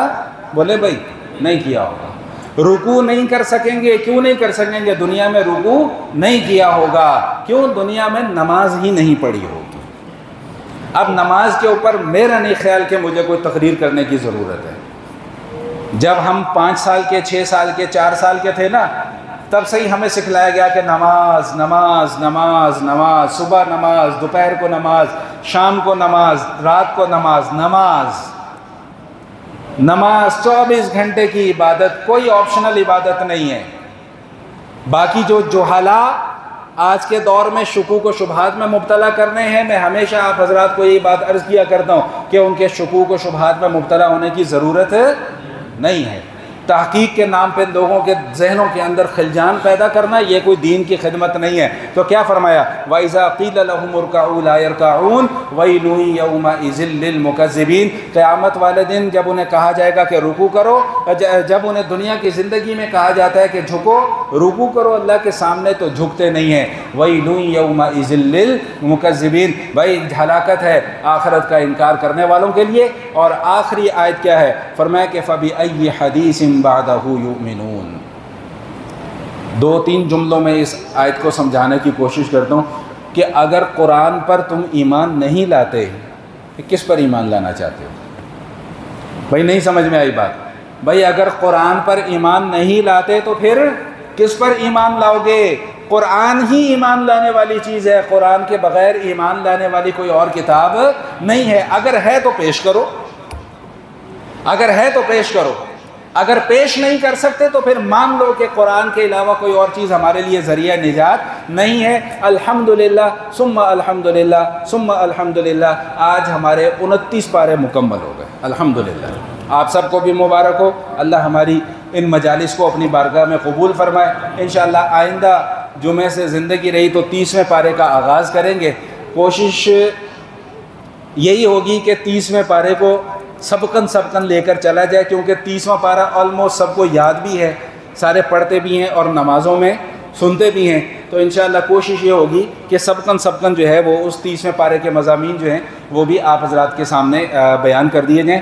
بولے بھائی نہیں کیا ہوگا۔ رکوع نہیں کر سکیں گے، کیوں نہیں کر سکیں گے؟ دنیا میں رکوع نہیں کیا ہوگا، کیوں؟ دنیا میں نماز ہی نہیں پڑھی ہوگی۔ اب نماز کے اوپر میرا نہیں خیال کہ مجھے کوئی تقریر کرنے کی ضرورت ہے۔ جب ہم 5 سال کے، 6 سال کے، 4 سال کے تھے نا، تب سے ہی ہمیں سکھلایا گیا کہ نماز نماز نماز نماز، صبح نماز، دوپہر کو نماز، شام کو نماز، رات کو نماز، نماز نماز 24 گھنٹے کی عبادت، کوئی آپشنل عبادت نہیں ہے۔ باقی جو جہالا آج کے دور میں شکوک و شبہات میں مبتلا کرنے ہیں، میں ہمیشہ آپ حضرات کو یہی بات عرض کیا کرتا ہوں کہ ان کے شکوک و شبہات میں مبتلا ہونے کی ضرورت نہیں ہے۔ تحقیق کے نام پہ لوگوں کے ذہنوں کے اندر خلجان پیدا کرنا، یہ کوئی دین کی خدمت نہیں ہے۔ تو کیا فرمایا؟ وَإِذَا قِيلَ لَهُمُ ارْكَعُوا لَا يَرْكَعُونَ وَيْلٌ يَوْمَئِذٍ لِّلْمُكَذِّبِينَ، قیامت والے دن جب انہیں کہا جائے گا کہ رکوع کرو، جب انہیں دنیا کی زندگی میں کہا جاتا ہے کہ جھکو، رکوع کرو اللہ کے سامنے، تو جھکتے نہیں ہیں۔ وَيْلٌ يَوْمَئِذٍ لِّلْمُكَذِّبِينَ، بھائی ہلاکت ہے آخرت کا انکار کرنے والوں کے لیے۔ اور آخری آیت کیا ہے؟ فرمایا کہ فَبِأَيِّ حَدِيثٍ بَعْدَهُ يُؤْمِنُونَ۔ 2-3 جملوں میں اس آیت کو سمجھانے کی کوشش کرتا ہوں کہ اگر قرآن پر تم ایمان نہیں لاتے تو کس پر ایمان لانا چاہتے ہو؟ بھائی نہیں سمجھ میں آئی بات؟ بھائی اگر قرآن پر ایمان نہیں لاتے تو پھر کس پر ایمان لاؤ گے؟ قرآن ہی ایمان لانے والی چیز ہے، قرآن کے بغیر ایمان لانے والی کوئی اور کتاب نہیں ہے۔ اگر ہے تو پیش کرو، اگر ہے تو پیش کرو، اگر پیش نہیں کر سکتے تو پھر مان لو کہ قرآن کے علاوہ کوئی اور چیز ہمارے لیے ذریعہ نجات نہیں ہے۔ الحمدللہ ثم الحمدللہ ثم الحمدللہ، آج ہمارے 29 پارے مکمل ہو گئے، الحمدللہ۔ آپ سب کو بھی مبارک ہو، اللہ ہماری ان مجالس کو اپنی بارگاہ میں قبول فرمائے۔ انشاءاللہ آئندہ جمعے سے زندگی رہی تو 30ویں پارے کا آغاز کریں گے۔ کوشش یہی ہوگی کہ 30ویں پارے کو سبقن لے کر چلا جائے، کیونکہ 30واں پارہ آلموسٹ سب کو یاد بھی ہے، سارے پڑھتے بھی ہیں اور نمازوں میں سنتے بھی ہیں. تو انشاءاللہ کوشش یہ ہوگی کہ سبقن جو ہے وہ اس 30ویں پارے کے مضامین جو ہیں وہ بھی آپ حضرات کے سامنے بیان کر دیے جائیں.